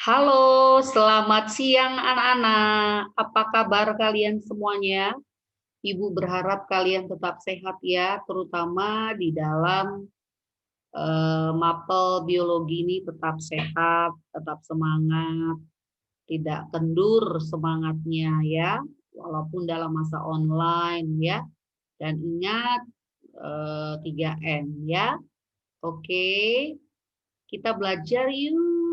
Halo, selamat siang anak-anak. Apa kabar kalian semuanya? Ibu berharap kalian tetap sehat ya, terutama di dalam mapel biologi ini tetap sehat, tetap semangat, tidak kendur semangatnya ya, walaupun dalam masa online ya. Dan ingat 3M ya. Oke, kita belajar yuk.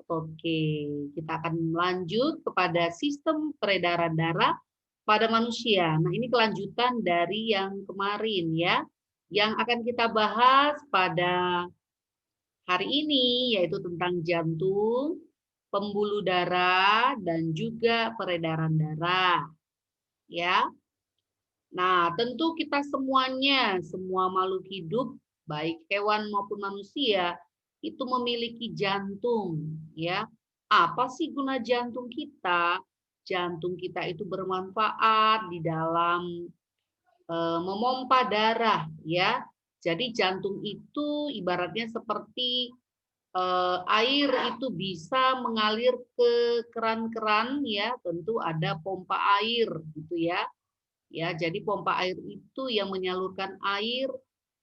Oke, kita akan lanjut kepada sistem peredaran darah pada manusia. Nah, ini kelanjutan dari yang kemarin ya. Yang akan kita bahas pada hari ini yaitu tentang jantung, pembuluh darah, dan juga peredaran darah. Ya. Nah, tentu kita semuanya, semua makhluk hidup, baik hewan maupun manusia, itu memiliki jantung, ya. Apa sih guna jantung kita? Jantung kita itu bermanfaat di dalam memompa darah, ya. Jadi jantung itu ibaratnya seperti air itu bisa mengalir ke keran-keran, ya. Tentu ada pompa air, gitu ya. Ya, jadi pompa air itu yang menyalurkan air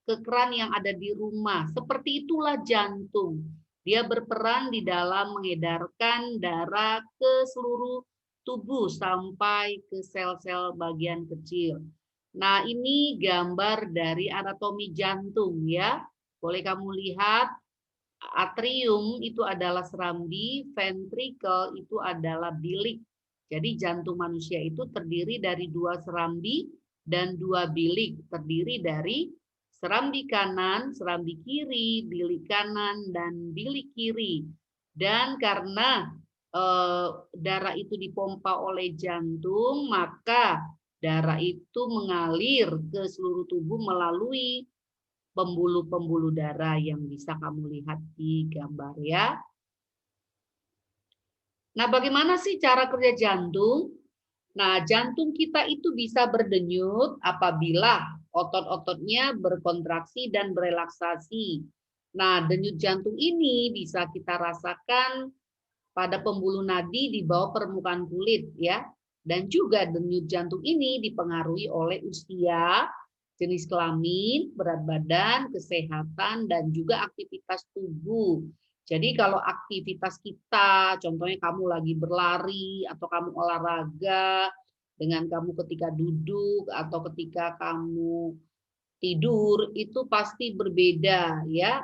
ke keran yang ada di rumah. Seperti itulah jantung. Dia berperan di dalam mengedarkan darah ke seluruh tubuh sampai ke sel-sel bagian kecil. Nah, ini gambar dari anatomi jantung ya. Boleh kamu lihat, atrium itu adalah serambi, ventricle itu adalah bilik. Jadi jantung manusia itu terdiri dari 2 serambi dan 2 bilik. Terdiri dari serambi kanan, serambi kiri, bilik kanan, dan bilik kiri. Dan karena darah itu dipompa oleh jantung, maka darah itu mengalir ke seluruh tubuh melalui pembuluh-pembuluh darah yang bisa kamu lihat di gambar ya. Nah, bagaimana sih cara kerja jantung? Nah, jantung kita itu bisa berdenyut apabila otot-ototnya berkontraksi dan berelaksasi. Nah, denyut jantung ini bisa kita rasakan pada pembuluh nadi di bawah permukaan kulit ya. Dan juga denyut jantung ini dipengaruhi oleh usia, jenis kelamin, berat badan, kesehatan, dan juga aktivitas tubuh. Jadi kalau aktivitas kita, contohnya kamu lagi berlari atau kamu olahraga, dengan kamu ketika duduk atau ketika kamu tidur, itu pasti berbeda ya.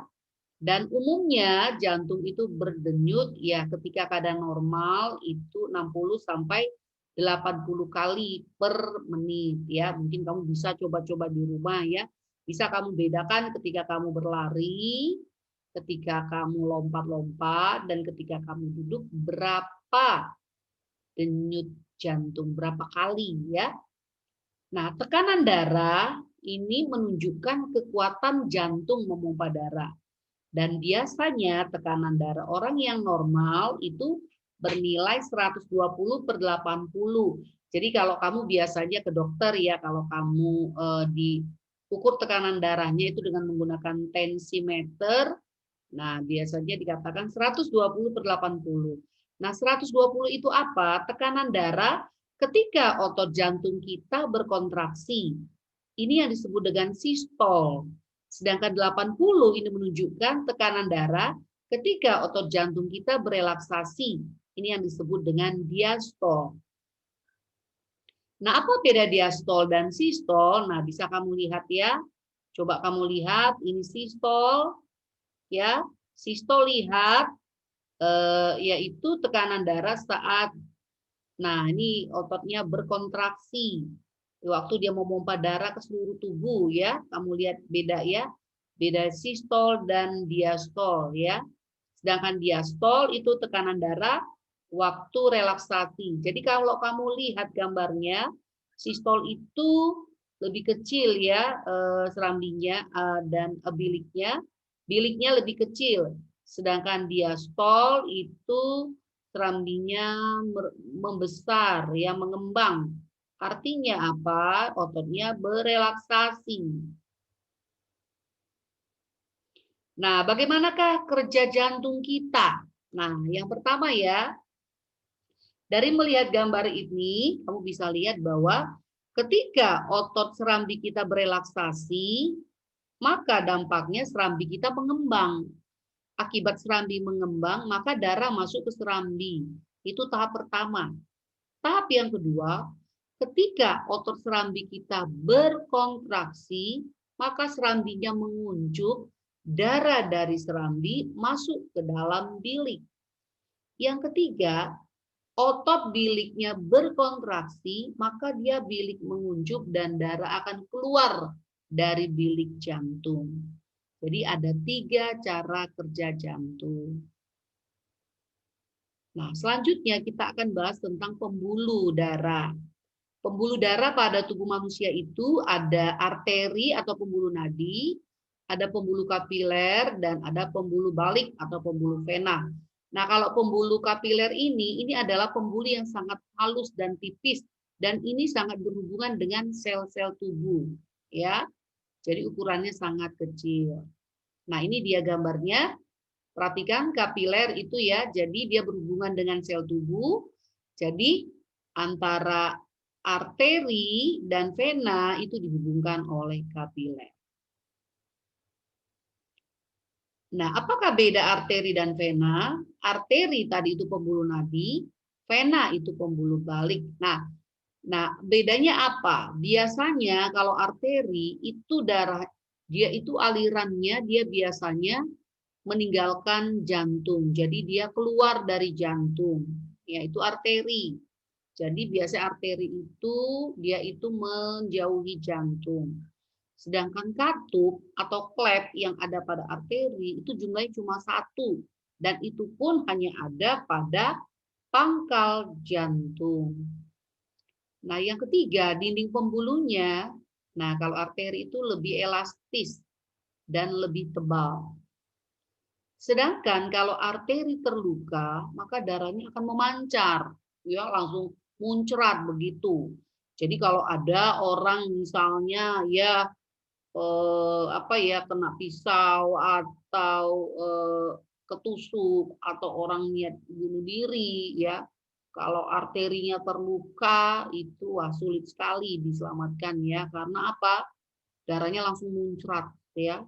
Dan umumnya jantung itu berdenyut ya ketika keadaan normal itu 60 sampai 80 kali per menit ya. Mungkin kamu bisa coba-coba di rumah ya. Bisa kamu bedakan ketika kamu berlari, ketika kamu lompat-lompat, dan ketika kamu duduk berapa denyut jantung, berapa kali ya. Nah, tekanan darah ini menunjukkan kekuatan jantung memompa darah. Dan biasanya tekanan darah orang yang normal itu bernilai 120/80. Jadi kalau kamu biasanya ke dokter ya, kalau kamu diukur tekanan darahnya itu dengan menggunakan tensimeter, nah biasanya dikatakan 120/80. Nah 120 itu apa? Tekanan darah ketika otot jantung kita berkontraksi. Ini yang disebut dengan sistol. Sedangkan 80 ini menunjukkan tekanan darah ketika otot jantung kita berelaksasi. Ini yang disebut dengan diastol. Nah, apa beda diastol dan sistol? Nah, bisa kamu lihat ya. Coba kamu lihat, ini sistol. Ya, sistol lihat, yaitu tekanan darah saat, nah ini ototnya berkontraksi. Waktu dia memompa darah ke seluruh tubuh ya, kamu lihat beda ya, beda sistol dan diastol ya. Sedangkan diastol itu tekanan darah waktu relaksasi. Jadi kalau kamu lihat gambarnya, sistol itu lebih kecil ya serambinya dan biliknya, biliknya lebih kecil. Sedangkan diastol itu serambinya membesar ya, mengembang. Artinya apa? Ototnya berelaksasi. Nah, bagaimanakah kerja jantung kita? Nah, yang pertama ya, dari melihat gambar ini, kamu bisa lihat bahwa ketika otot serambi kita berelaksasi, maka dampaknya serambi kita mengembang. Akibat serambi mengembang, maka darah masuk ke serambi. Itu tahap pertama. Tahap yang kedua, ketika otot serambi kita berkontraksi, maka serambinya menguncup, darah dari serambi masuk ke dalam bilik. Yang ketiga, otot biliknya berkontraksi, maka dia bilik menguncup dan darah akan keluar dari bilik jantung. Jadi ada 3 cara kerja jantung. Nah, selanjutnya kita akan bahas tentang pembuluh darah. Pembuluh darah pada tubuh manusia itu ada arteri atau pembuluh nadi, ada pembuluh kapiler, dan ada pembuluh balik atau pembuluh vena. Nah, kalau pembuluh kapiler ini adalah pembuluh yang sangat halus dan tipis, dan ini sangat berhubungan dengan sel-sel tubuh, ya. Jadi ukurannya sangat kecil. Nah, ini dia gambarnya. Perhatikan kapiler itu ya, jadi dia berhubungan dengan sel tubuh. Jadi antara arteri dan vena itu dihubungkan oleh kapiler. Nah, apakah beda arteri dan vena? Arteri tadi itu pembuluh nadi, vena itu pembuluh balik. Nah, bedanya apa? Biasanya kalau arteri itu darah dia itu alirannya dia biasanya meninggalkan jantung. Jadi dia keluar dari jantung, yaitu arteri. Jadi biasa arteri itu dia itu menjauhi jantung. Sedangkan katup atau klep yang ada pada arteri itu jumlahnya cuma 1 dan itu pun hanya ada pada pangkal jantung. Nah, yang ketiga, dinding pembuluhnya. Nah, kalau arteri itu lebih elastis dan lebih tebal. Sedangkan kalau arteri terluka, maka darahnya akan memancar, ya langsung muncrat begitu. Jadi kalau ada orang misalnya ya kena pisau atau ketusuk atau orang niat bunuh diri ya, kalau arterinya terluka itu wah sulit sekali diselamatkan ya karena apa? Darahnya langsung muncrat ya.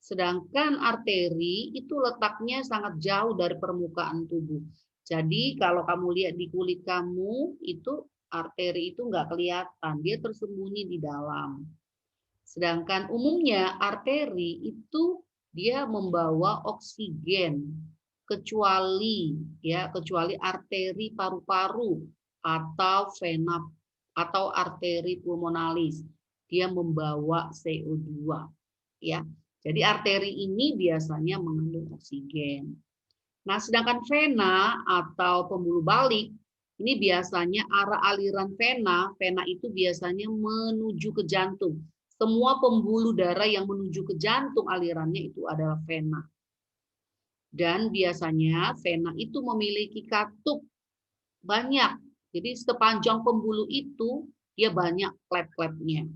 Sedangkan arteri itu letaknya sangat jauh dari permukaan tubuh. Jadi kalau kamu lihat di kulit kamu, itu arteri itu nggak kelihatan, dia tersembunyi di dalam. Sedangkan umumnya arteri itu dia membawa oksigen, kecuali arteri paru-paru atau vena atau arteri pulmonalis. Dia membawa CO2 ya. Jadi arteri ini biasanya mengandung oksigen. Nah, sedangkan vena atau pembuluh balik ini biasanya arah aliran vena itu biasanya menuju ke jantung. Semua pembuluh darah yang menuju ke jantung alirannya itu adalah vena. Dan biasanya vena itu memiliki katup banyak. Jadi sepanjang pembuluh itu dia banyak klep-klepnya.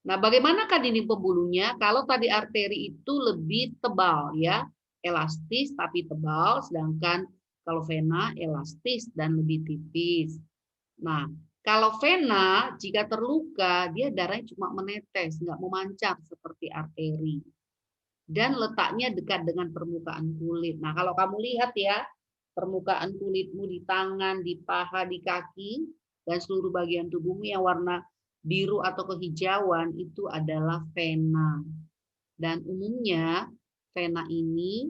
Nah, bagaimanakah dinding pembuluhnya? Kalau tadi arteri itu lebih tebal ya, elastis tapi tebal, sedangkan kalau vena elastis dan lebih tipis. Nah, kalau vena jika terluka dia darahnya cuma menetes, nggak memancar seperti arteri. Dan letaknya dekat dengan permukaan kulit. Nah, kalau kamu lihat ya, permukaan kulitmu di tangan, di paha, di kaki, dan seluruh bagian tubuhmu yang warna biru atau kehijauan itu adalah vena. Dan umumnya vena ini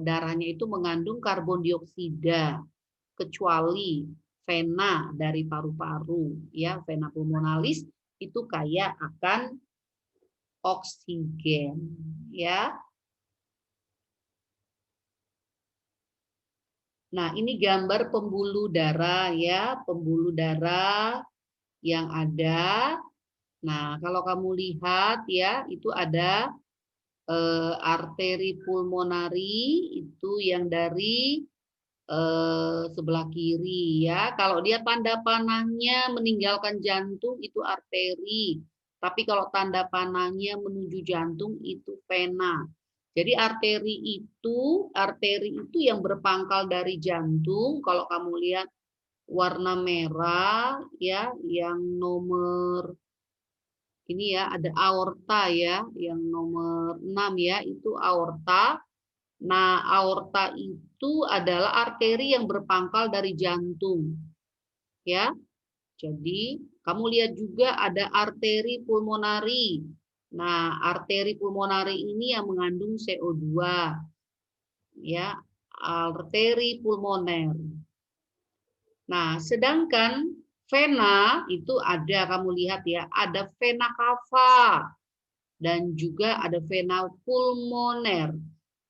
darahnya itu mengandung karbon dioksida kecuali vena dari paru-paru ya, vena pulmonalis itu kaya akan oksigen ya. Nah, ini gambar pembuluh darah ya, pembuluh darah yang ada. Nah, kalau kamu lihat ya, itu ada arteri pulmonari itu yang dari sebelah kiri ya. Kalau dia tanda panahnya meninggalkan jantung itu arteri. Tapi kalau tanda panahnya menuju jantung itu vena. Jadi arteri itu yang berpangkal dari jantung. Kalau kamu lihat warna merah ya, yang nomor ini ya, ada aorta ya, yang nomor 6 ya, itu aorta. Nah, aorta itu adalah arteri yang berpangkal dari jantung. Ya. Jadi, kamu lihat juga ada arteri pulmonari. Nah, arteri pulmonari ini yang mengandung CO2. Ya, arteri pulmoner. Nah, sedangkan vena itu ada, kamu lihat ya, ada vena cava dan juga ada vena pulmoner.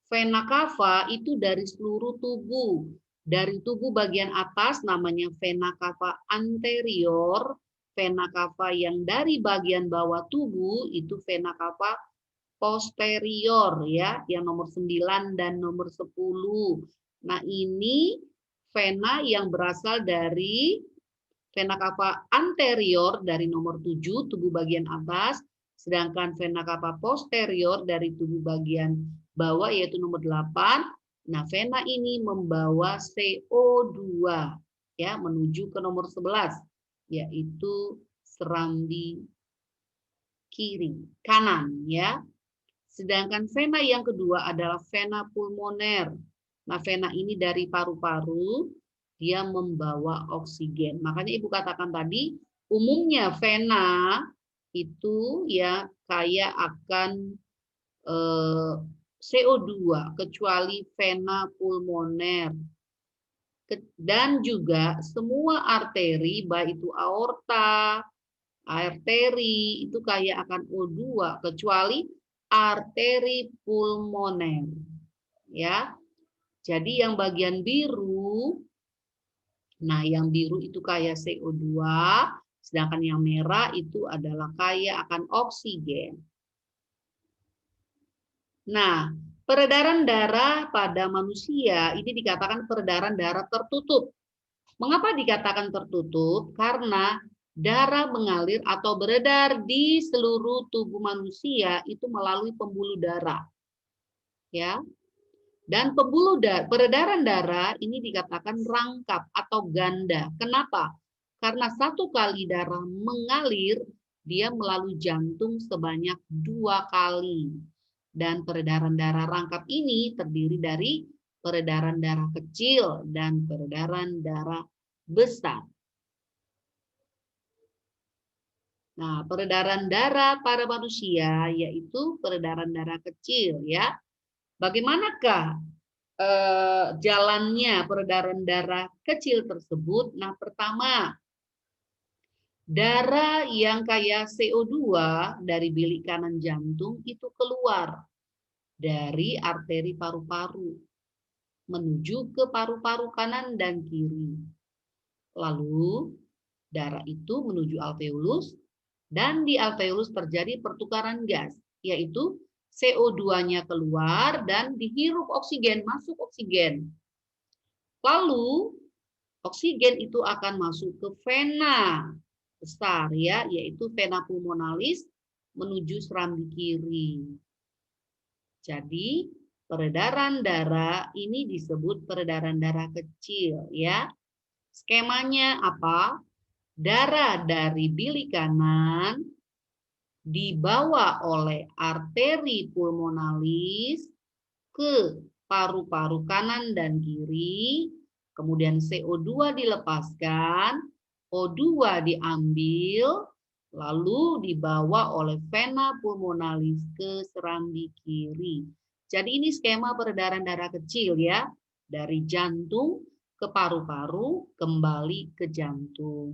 Vena cava itu dari seluruh tubuh. Dari tubuh bagian atas namanya vena cava anterior, vena cava yang dari bagian bawah tubuh itu vena cava posterior ya, yang nomor 9 dan nomor 10. Nah, ini vena yang berasal dari vena cava anterior dari nomor 7, tubuh bagian atas, sedangkan vena cava posterior dari tubuh bagian bawah yaitu nomor 8. Nah, vena ini membawa CO2 ya menuju ke nomor 11 yaitu serambi kanan ya. Sedangkan vena yang kedua adalah vena pulmoner. Nah, vena ini dari paru-paru, dia membawa oksigen. Makanya Ibu katakan tadi, umumnya vena itu ya kaya akan CO2, kecuali vena pulmoner. Dan juga semua arteri, baik itu aorta, arteri, itu kaya akan O2, kecuali arteri pulmoner. Ya. Jadi yang bagian biru, nah yang biru itu kaya CO2, sedangkan yang merah itu adalah kaya akan oksigen. Nah, peredaran darah pada manusia ini dikatakan peredaran darah tertutup. Mengapa dikatakan tertutup? Karena darah mengalir atau beredar di seluruh tubuh manusia itu melalui pembuluh darah. Ya. Dan peredaran darah ini dikatakan rangkap atau ganda. Kenapa? Karena satu kali darah mengalir, dia melalui jantung sebanyak 2 kali. Dan peredaran darah rangkap ini terdiri dari peredaran darah kecil dan peredaran darah besar. Nah, peredaran darah pada manusia yaitu peredaran darah kecil ya. Bagaimanakah jalannya peredaran darah kecil tersebut? Nah, pertama, darah yang kaya CO2 dari bilik kanan jantung itu keluar dari arteri paru-paru menuju ke paru-paru kanan dan kiri. Lalu, darah itu menuju alveolus dan di alveolus terjadi pertukaran gas, yaitu CO2-nya keluar dan dihirup oksigen, masuk oksigen. Lalu oksigen itu akan masuk ke vena besar ya, yaitu vena pulmonalis menuju serambi kiri. Jadi peredaran darah ini disebut peredaran darah kecil ya. Skemanya apa? Darah dari bilik kanan dibawa oleh arteri pulmonalis ke paru-paru kanan dan kiri, kemudian CO2 dilepaskan, O2 diambil, lalu dibawa oleh vena pulmonalis ke serambi kiri. Jadi ini skema peredaran darah kecil ya, dari jantung ke paru-paru, kembali ke jantung.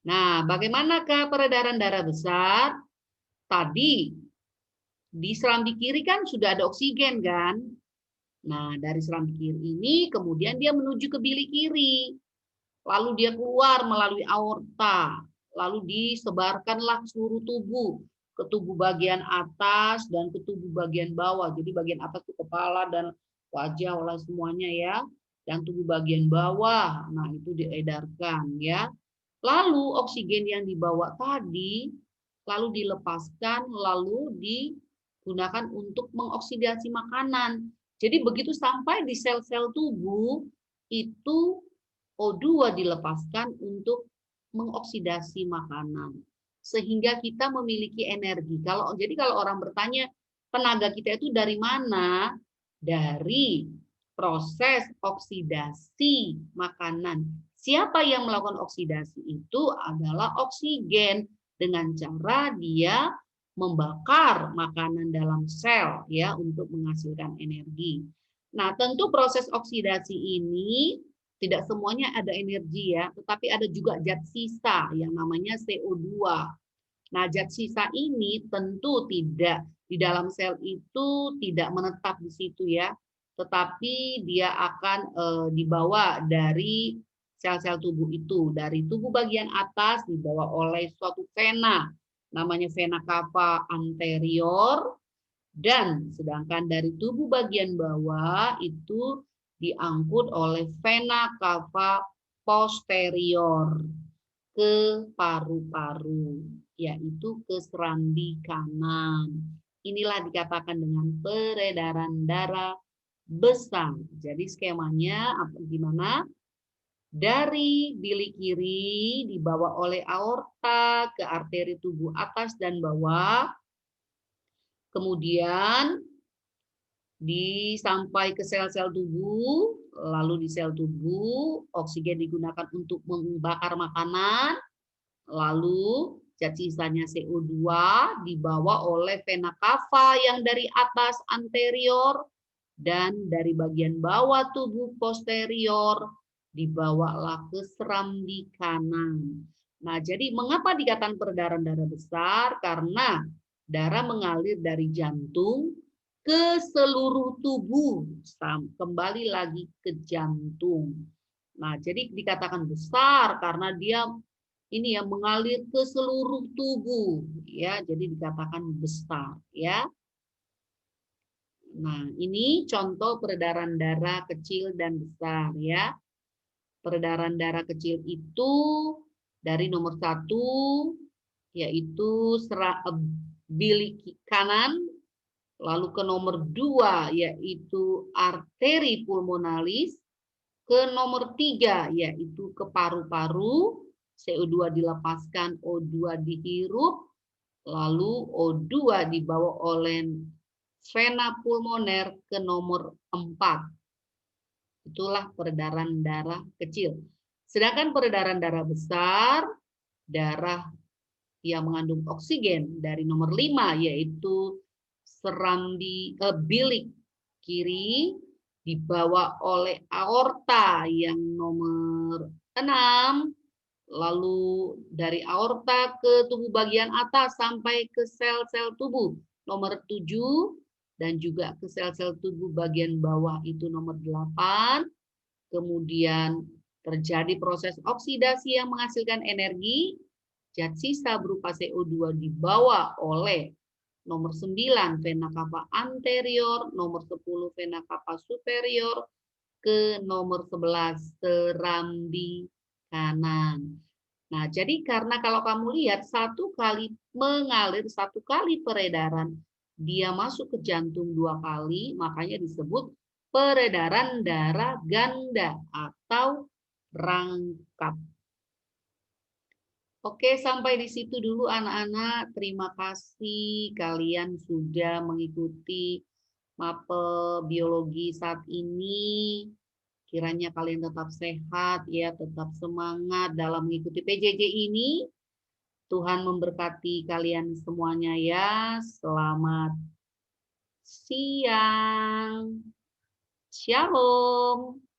Nah, bagaimanakah peredaran darah besar? Tadi di serambi kiri kan sudah ada oksigen kan? Nah, dari serambi kiri ini kemudian dia menuju ke bilik kiri. Lalu dia keluar melalui aorta. Lalu disebarkanlah seluruh tubuh. Ke tubuh bagian atas dan ke tubuh bagian bawah. Jadi bagian atas itu kepala dan wajah oleh semuanya ya. Dan tubuh bagian bawah, nah itu diedarkan ya. Lalu oksigen yang dibawa tadi lalu dilepaskan, lalu gunakan untuk mengoksidasi makanan. Jadi begitu sampai di sel-sel tubuh, itu O2 dilepaskan untuk mengoksidasi makanan. Sehingga kita memiliki energi. Kalau orang bertanya, tenaga kita itu dari mana? Dari proses oksidasi makanan. Siapa yang melakukan oksidasi itu adalah oksigen dengan cara dia membakar makanan dalam sel ya untuk menghasilkan energi. Nah, tentu proses oksidasi ini tidak semuanya ada energi ya, tetapi ada juga zat sisa yang namanya CO2. Nah, zat sisa ini tentu tidak di dalam sel itu tidak menetap di situ ya, tetapi dia akan dibawa dari sel-sel tubuh itu, dari tubuh bagian atas dibawa oleh suatu vena, namanya vena cava anterior, dan sedangkan dari tubuh bagian bawah itu diangkut oleh vena cava posterior ke paru-paru, yaitu ke serambi kanan. Inilah dikatakan dengan peredaran darah besar. Jadi skemanya gimana? Dari bilik kiri dibawa oleh aorta ke arteri tubuh atas dan bawah, kemudian sampai ke sel-sel tubuh, lalu di sel tubuh oksigen digunakan untuk membakar makanan, lalu zat sisanya CO2 dibawa oleh vena cava yang dari atas anterior dan dari bagian bawah tubuh posterior dibawalah ke serambi kanan. Nah, jadi mengapa dikatakan peredaran darah besar? Karena darah mengalir dari jantung ke seluruh tubuh, kembali lagi ke jantung. Nah, jadi dikatakan besar karena dia ini ya mengalir ke seluruh tubuh, ya. Jadi dikatakan besar, ya. Nah, ini contoh peredaran darah kecil dan besar, ya. Peredaran darah kecil itu dari nomor 1 yaitu bilik kanan, lalu ke nomor 2 yaitu arteri pulmonalis, ke nomor 3 yaitu ke paru-paru, CO2 dilepaskan, O2 dihirup, lalu O2 dibawa oleh vena pulmoner ke nomor 4. Itulah peredaran darah kecil. Sedangkan peredaran darah besar, darah yang mengandung oksigen dari nomor 5 yaitu bilik kiri dibawa oleh aorta yang nomor 6, lalu dari aorta ke tubuh bagian atas sampai ke sel-sel tubuh nomor 7, dan juga ke sel-sel tubuh bagian bawah itu nomor 8. Kemudian terjadi proses oksidasi yang menghasilkan energi, zat sisa berupa CO2 dibawa oleh nomor 9 vena cava anterior, nomor 10 vena cava superior, ke nomor 11 serambi kanan. Nah, jadi karena kalau kamu lihat satu kali mengalir, satu kali peredaran, dia masuk ke jantung 2 kali, makanya disebut peredaran darah ganda atau rangkap. Oke, sampai di situ dulu anak-anak. Terima kasih kalian sudah mengikuti mapel biologi saat ini. Kiranya kalian tetap sehat ya, tetap semangat dalam mengikuti PJJ ini. Tuhan memberkati kalian semuanya ya. Selamat siang. Shalom.